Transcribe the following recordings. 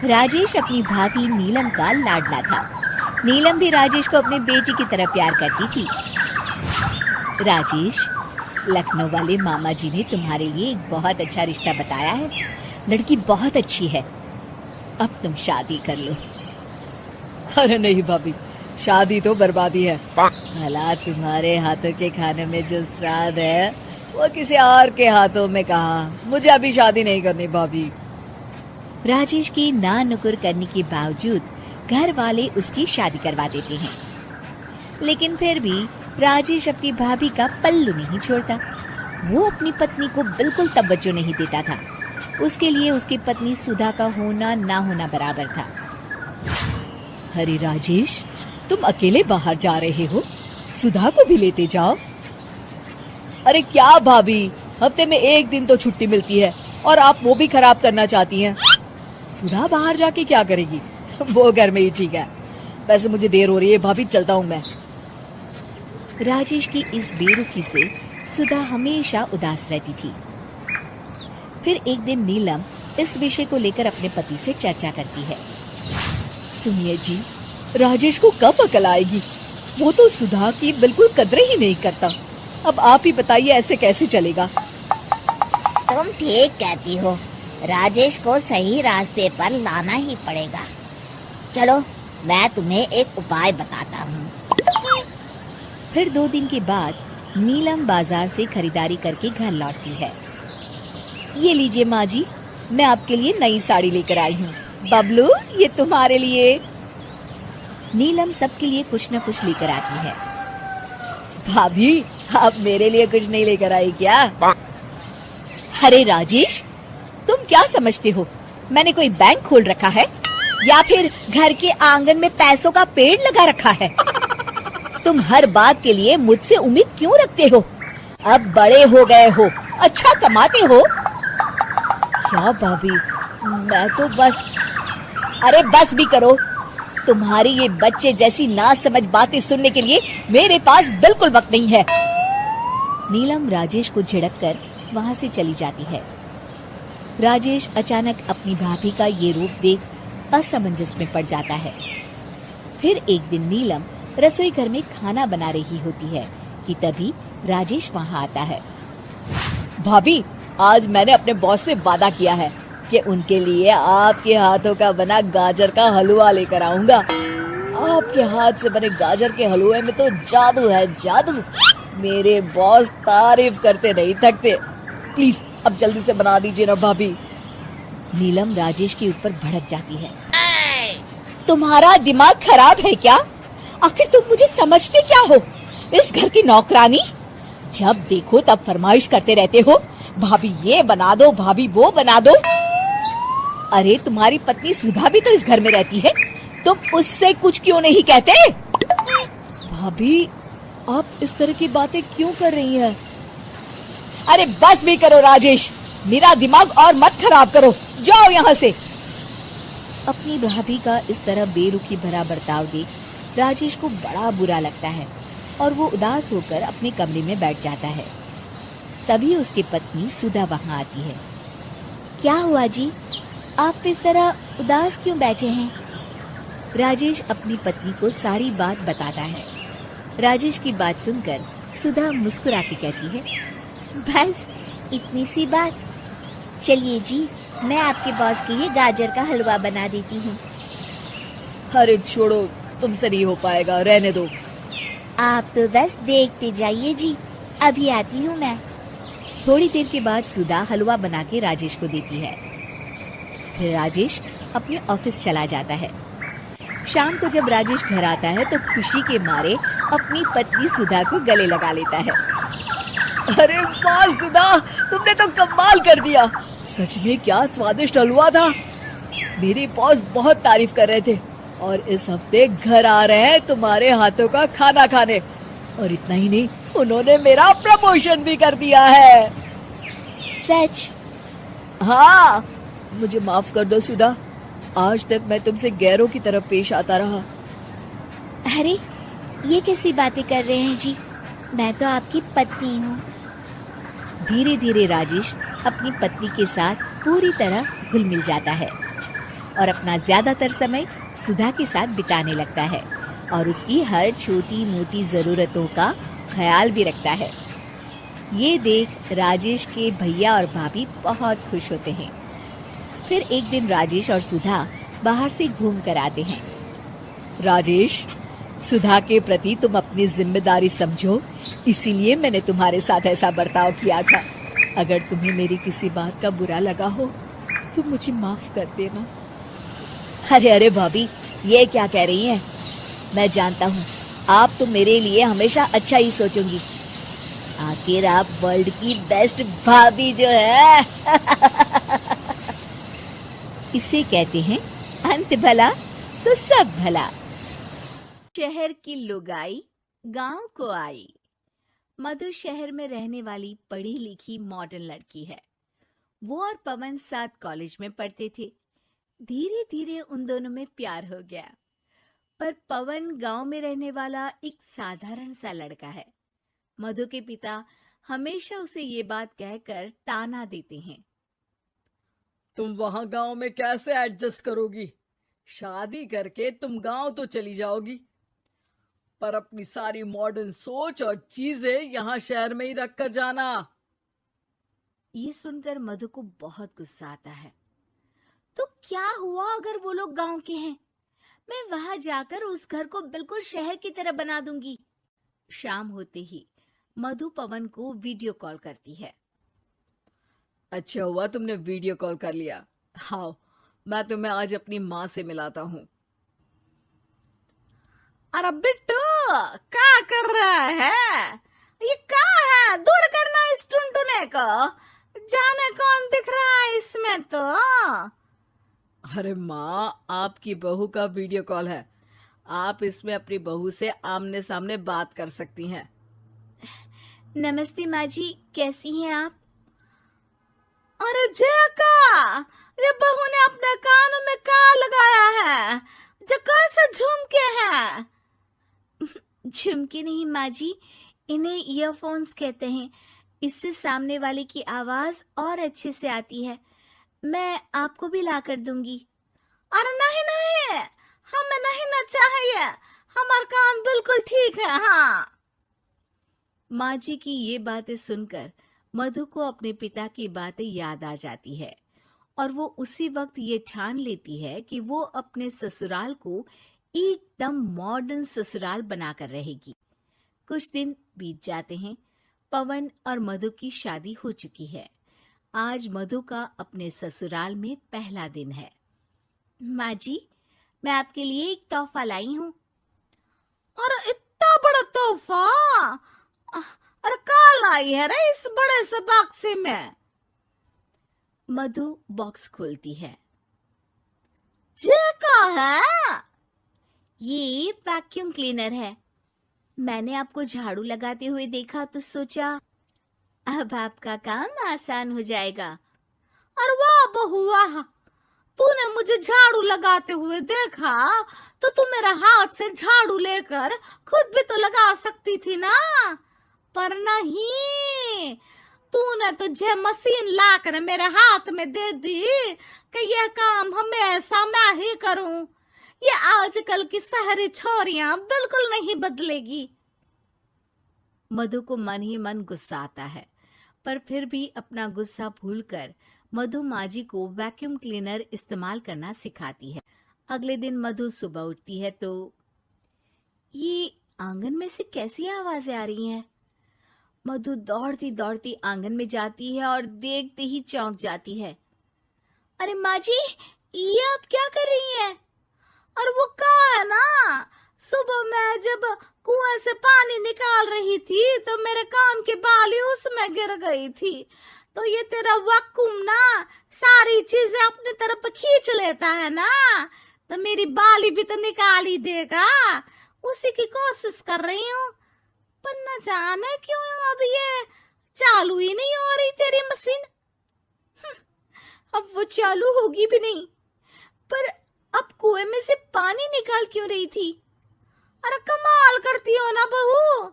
राजेश अपनी भाभी नीलम का लाडला था। नीलम भी राजेश को अपने बेटी की तरह प्यार करती थी। राजेश, लखनऊ वाले मामा जी ने तुम्हारे लिए एक बहुत अच्छा रिश्ता बताया है। लड़की बहुत अच्छी है, अब तुम शादी कर लो। अरे नहीं भाभी, शादी तो बर्बादी है। भला तुम्हारे हाथों के खाने में जो स्वाद है वो किसी और के हाथों में कहाँ। मुझे अभी शादी नहीं करनी भाभी। राजेश की ना नुकुर करने के बावजूद घर वाले उसकी शादी करवा देते हैं, लेकिन फिर भी राजेश अपनी भाभी का पल्लू नहीं छोड़ता। वो अपनी पत्नी को बिल्कुल तवज्जो नहीं देता था। उसके लिए उसकी पत्नी सुधा का होना ना होना बराबर था। अरे राजेश, तुम अकेले बाहर जा रहे हो, सुधा को भी लेते जाओ। अरे क्या भाभी, हफ्ते में एक दिन तो छुट्टी मिलती है और आप वो भी खराब करना चाहती हैं। सुधा बाहर जाके क्या करेगी, वो घर में ही ठीक है। वैसे मुझे देर हो रही है भाभी, चलता हूँ मैं। राजेश की इस बेरुखी से सुधा हमेशा उदास रहती थी। फिर एक दिन नीलम इस विषय को लेकर अपने पति से चर्चा करती है। सुनिए जी, राजेश को कब अकल आएगी? वो तो सुधा की बिल्कुल कदर ही नहीं करता। अब आप ही बताइए, ऐसे कैसे चलेगा? तुम ठीक कहती हो, राजेश को सही रास्ते पर लाना ही पड़ेगा। चलो मैं तुम्हें एक उपाय बताता हूँ। फिर 2 दिन के बाद नीलम बाजार से खरीदारी करके घर लौटती है। ये लीजिए माँ जी, मैं आपके लिए नई साड़ी लेकर आई हूँ। बबलू, ये तुम्हारे लिए। नीलम सबके लिए कुछ न कुछ लेकर आती है। भाभी, आप मेरे लिए कुछ नहीं लेकर आई क्या? अरे राजेश, तुम क्या समझते हो, मैंने कोई बैंक खोल रखा है या फिर घर के आंगन में पैसों का पेड़ लगा रखा है? तुम हर बात के लिए मुझसे उम्मीद क्यों रखते हो? अब बड़े हो गए हो, अच्छा कमाते हो। क्या भाभी, मैं तो बस। अरे बस भी करो, तुम्हारी ये बच्चे जैसी ना समझ बातें सुनने के लिए मेरे पास बिल्कुल वक्त नहीं है। नीलम राजेश को झिड़क कर वहाँ से चली जाती है। राजेश अचानक अपनी भाभी का ये रूप देख असमंजस में पड़ जाता है। फिर एक दिन नीलम रसोई घर में खाना बना रही होती है कि तभी राजेश वहाँ आता है। भाभी, आज मैंने अपने बॉस से वादा किया है कि उनके लिए आपके हाथों का बना गाजर का हलवा लेकर आऊंगा। आपके हाथ से बने गाजर के हलवे में तो जादू है, जादू। मेरे बॉस तारीफ करते नहीं थकते। प्लीज अब जल्दी से बना दीजिए ना भाभी। नीलम राजेश के ऊपर भड़क जाती है। तुम्हारा दिमाग खराब है क्या? आखिर तुम मुझे समझते क्या हो? इस घर की नौकरानी? जब देखो तब फरमाइश करते रहते हो, भाभी ये बना दो, भाभी वो बना दो। अरे तुम्हारी पत्नी सुधा भी तो इस घर में रहती है, तुम उससे कुछ क्यों नहीं कहते? भाभी, आप इस तरह की बातें क्यों कर रही हैं? अरे बस भी करो राजेश, मेरा दिमाग और मत खराब करो, जाओ यहाँ से। अपनी भाभी का इस तरह बेरुखी भरा बर्ताव देख राजेश को बड़ा बुरा लगता है और वो उदास होकर अपने कमरे में बैठ जाता है। तभी उसकी पत्नी सुधा वहाँ आती है। क्या हुआ जी, आप इस तरह उदास क्यों बैठे हैं? राजेश अपनी पत्नी को सारी बात बताता है। राजेश की बात सुनकर सुधा मुस्कुरा के कहती है, बस इतनी सी बात। चलिए जी, मैं आपके बॉस के लिए गाजर का हलवा बना देती हूँ। अरे छोड़ो, तुमसे नहीं हो पाएगा, रहने दो। आप तो बस देखते जाइए जी, अभी आती हूँ मैं। थोड़ी देर के बाद सुधा हलवा बना के राजेश को देती है। फिर राजेश अपने ऑफिस चला जाता है। शाम को जब राजेश घर आता है तो खुशी के मारे अपनी पत्नी सुधा को गले लगा लेता है। अरे वाह सुधा, तुमने तो कमाल कर दिया। सच में क्या स्वादिष्ट हलवा था। मेरे बॉस बहुत तारीफ कर रहे थे और इस हफ्ते घर आ रहे हैं तुम्हारे हाथों का खाना खाने। और इतना ही नहीं, उन्होंने मेरा प्रमोशन भी कर दिया है। सच? हाँ, मुझे माफ कर दो सुधा, आज तक मैं तुमसे गैरों की तरफ पेश आता रहा। अरे ये कैसी बातें कर रहे हैं जी, मैं तो आपकी पत्नी हूँ। धीरे धीरे राजेश अपनी पत्नी के साथ पूरी तरह घुल मिल जाता है। और अपना ज्यादातर समय सुधा के साथ बिताने लगता है और उसकी हर छोटी मोटी जरूरतों का ख्याल भी रखता है। ये देख राजेश के भैया और भाभी बहुत खुश होते हैं। फिर एक दिन राजेश और सुधा बाहर से घूम कर आते हैं। राजेश, सुधा के प्रति तुम अपनी जिम्मेदारी समझो, इसीलिए मैंने तुम्हारे साथ ऐसा बर्ताव किया था। अगर तुम्हें मेरी किसी बात का बुरा लगा हो तो मुझे माफ कर देना। अरे अरे भाभी, ये क्या कह रही हैं? मैं जानता हूँ आप तो मेरे लिए हमेशा अच्छा ही सोचोगी। आखिर आप वर्ल्ड की बेस्ट भाभी जो है। इसे कहते हैं अंत भला तो सब भला। शहर की लुगाई गांव को आई। मधु शहर में रहने वाली पढ़ी लिखी मॉडर्न लड़की है। वो और पवन साथ कॉलेज में पढ़ते थे। धीरे धीरे उन दोनों में प्यार हो गया। पर पवन गांव में रहने वाला एक साधारण सा लड़का है। मधु के पिता हमेशा उसे ये बात कहकर ताना देते हैं। तुम वहां गांव में कैसे एडजस्ट करोगी? शादी करके तुम गांव तो चली जाओगी, पर अपनी सारी मॉडर्न सोच और चीजें यहाँ शहर में ही रख कर जाना। ये सुनकर मधु को बहुत गुस्सा आता है। तो क्या हुआ अगर वो लोग गांव के हैं? मैं वहां जाकर उस घर को बिल्कुल शहर की तरह बना दूंगी। शाम होते ही मधु पवन को वीडियो कॉल करती है। अच्छा हुआ तुमने वीडियो कॉल कर लिया। हाँ, मैं तुम्हें आज अपनी माँ से मिलाता हूँ। अरे बिट्टू, क्या कर रहा है? ये क्या है? दूर करना इस टुनटुने को। जाने कौन दिख रहा है इसमें तो। अरे माँ, आपकी बहू का वीडियो कॉल है। आप इसमें अपनी बहू से आमने सामने बात कर सकती हैं। नमस्ते माँ जी, कैसी हैं आप? अरे जका, ये बहू ने अपने कानों में क्या लगाया है? जो कैसे झुमके हैं? झुमके नहीं माँ जी, इन्हें ईयरफोन्स कहते हैं। इससे सामने वाले की आवाज और अच्छे से आती है। मैं आपको भी ला कर दूंगी। अरे नहीं नहीं, हमें नहीं ना चाहिए। हमारे कान बिल्कुल ठीक है। हाँ। माँ जी की ये बातें सुनकर मधु को अपने पिता की बातें याद आ जाती है और वो उसी वक्त ये ठान लेती है कि वो अपने ससुराल को एकदम मॉडर्न ससुराल बनाकर रहेगी। कुछ दिन बीत जाते हैं। पवन और मधु की शादी हो चुकी है। आज मधु का अपने ससुराल में पहला दिन है। माँ जी, मैं आपके लिए एक तोहफा लाई हूँ। अरे इतना बड़ा तोहफा! अरे क्या लाई है रे इस बड़े से बक्से में? मधु बॉक्स खोलती है। ये क्या है? ये वैक्यूम क्लीनर है। मैंने आपको झाड़ू लगाते हुए देखा तो सोचा अब आपका काम आसान हो जाएगा। अरे वाह बहू वाह, तूने मुझे झाड़ू लगाते हुए देखा तो तू मेरा हाथ से झाड़ू लेकर खुद भी तो लगा सकती थी ना। पर नहीं, तूने तुझे मशीन लाकर मेरे हाथ में दे दी कि यह काम हमेशा मैं ही करूं। ये आजकल की शहरी छोरियां बिल्कुल नहीं बदलेगी। मधु को मन ही मन गुस्सा आता है, पर फिर भी अपना गुस्सा भूलकर मधु माँ जी को वैक्यूम क्लीनर इस्तेमाल करना सिखाती है। अगले दिन मधु सुबह उठती है तो ये आंगन में से कैसी आवाजें आ रही हैं? मधु दौड़ती दौड़ती आंगन में जाती है और देखते ही चौंक जाती है। अरे माँ जी, ये आप क्या कर रही हैं? और वो कहा है ना, सुबह मैं जब कुएं से पानी निकाल रही थी तो मेरे कान की बाली उसमें गिर गई थी। तो ये तेरा वैक्यूम ना सारी चीजें अपनी तरफ खींच लेता है ना, तो मेरी बाली भी तो निकाल ही देगा। उसी की कोशिश कर रही हूँ, पर न जाने क्यों अब ये चालू ही नहीं हो रही तेरी मशीन। अब वो चालू होगी भी नहीं, पर अब कुएं में से पानी निकाल क्यों रही थी? अरे कमाल करती हो ना बहू।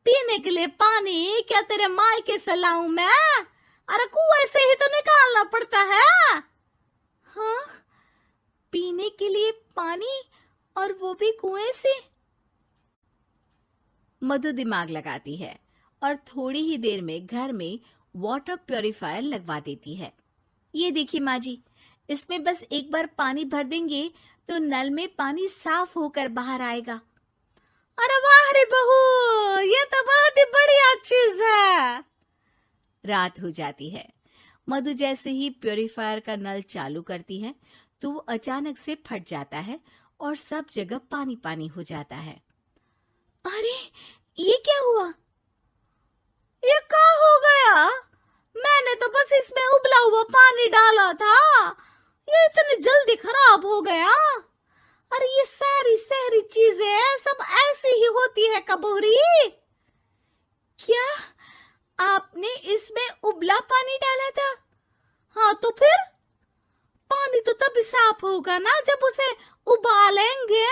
पीने के लिए पानी क्या तेरे मायके से लाऊं मैं? अरे कुएं से ही तो निकालना पड़ता है। हाँ, पीने के लिए पानी, और वो भी कुएं से। मधु दिमाग लगाती है और थोड़ी ही देर में घर में वाटर प्योरीफायर लगवा देती है। ये देखिए माँ जी, इसमें बस एक बार पानी भर देंगे तो नल में पानी साफ होकर बाहर आएगा। अरे वाह रे बहू, ये तो बहुत ही बढ़िया चीज है। रात हो जाती है। मधु जैसे ही प्योरीफायर का नल चालू करती है तो वो अचानक से फट जाता है और सब जगह पानी पानी हो जाता है। अरे ये क्या हुआ? ये क्या हो गया? मैंने तो बस इसमें उबला हुआ पानी डाला था, ये इतनी जल्दी खराब हो गया। अरे ये सारी शहरी चीजें सब ऐसी ही होती है कबूरी। क्या आपने इसमें उबला पानी डाला था? हाँ तो फिर पानी तो तभी साफ होगा ना जब उसे उबालेंगे।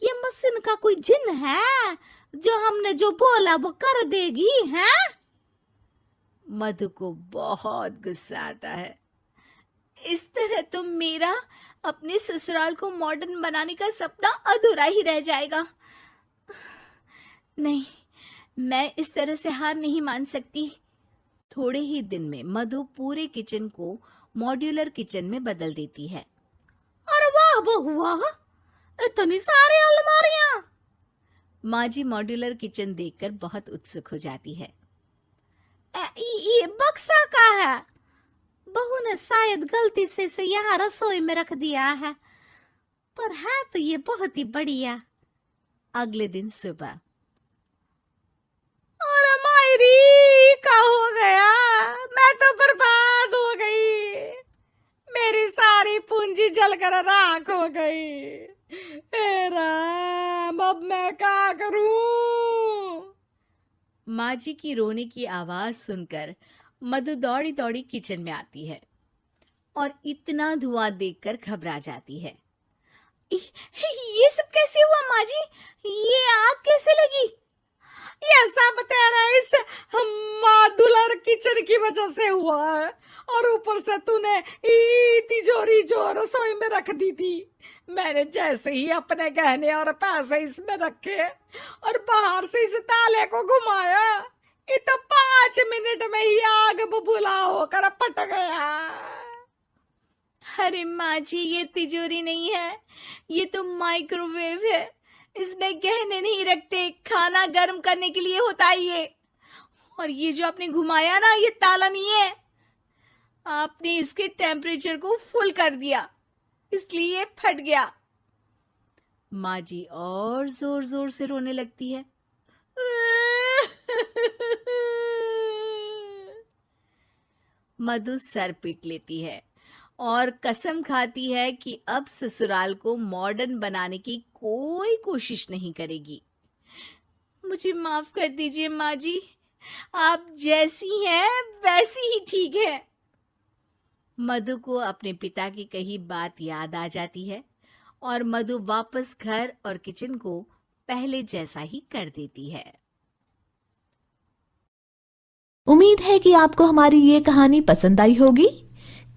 ये मशीन का कोई जिन है जो हमने जो बोला वो कर देगी है? मधु को बहुत गुस्सा आता है। इस तरह तो मेरा अपने ससुराल को मॉडर्न बनाने का सपना अधूरा ही रह जाएगा। नहीं, मैं इस तरह से हार नहीं मान सकती। थोड़े ही दिन में मधु पूरे किचन को मॉड्यूलर किचन में बदल देती है। अरे वाह बहुआ, इतनी सारी अलमारियां। माँ जी मॉड्यूलर किचन देखकर बहुत उत्सुक हो जाती है। ये बक्सा का है? बहू ने शायद गलती से इसे यहाँ रसोई में रख दिया है, पर है तो ये बहुत ही बढ़िया। अगले दिन सुबह। अरे मायरी, क्या हो गया? मैं तो बर्बाद हो गई, मेरी सारी पूंजी जलकर राख हो गई। हे राम, अब मैं क्या करूं? माँ जी की रोने की आवाज सुनकर मधु दौड़ी दौड़ी किचन में आती है और इतना धुआं देखकर घबरा जाती है। ये सब कैसे हुआ माँ जी? ये आग कैसे लगी? ये सब तेरा इस मॉड्यूलर किचन की वजह से हुआ है, और ऊपर से तूने तिजोरी जो रसोई में रख दी थी, मैंने जैसे ही अपने गहने और पैसे इसमें रखे और बाहर से इस ताले को घुमाया, ये तो 5 मिनट में ही आग बबूला होकर फट गया। अरे माँ जी, ये तिजोरी नहीं है, ये तो माइक्रोवेव है। इसमें गहने नहीं रखते, खाना गर्म करने के लिए होता है ये। और ये जो आपने घुमाया ना, ये ताला नहीं है, आपने इसके टेम्परेचर को फुल कर दिया, इसलिए ये फट गया। माँ जी और जोर जोर से रोने लगती है। मधु सर पीट लेती है और कसम खाती है कि अब ससुराल को मॉडर्न बनाने की कोई कोशिश नहीं करेगी। मुझे माफ कर दीजिए माँ जी, आप जैसी हैं वैसी ही ठीक है। मधु को अपने पिता की कही बात याद आ जाती है और मधु वापस घर और किचन को पहले जैसा ही कर देती है। उम्मीद है कि आपको हमारी ये कहानी पसंद आई होगी।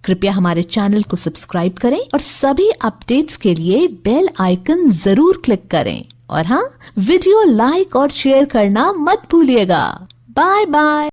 कृपया हमारे चैनल को सब्सक्राइब करें और सभी अपडेट्स के लिए बेल आइकन जरूर क्लिक करें। और हाँ, वीडियो लाइक और शेयर करना मत भूलिएगा। Bye bye.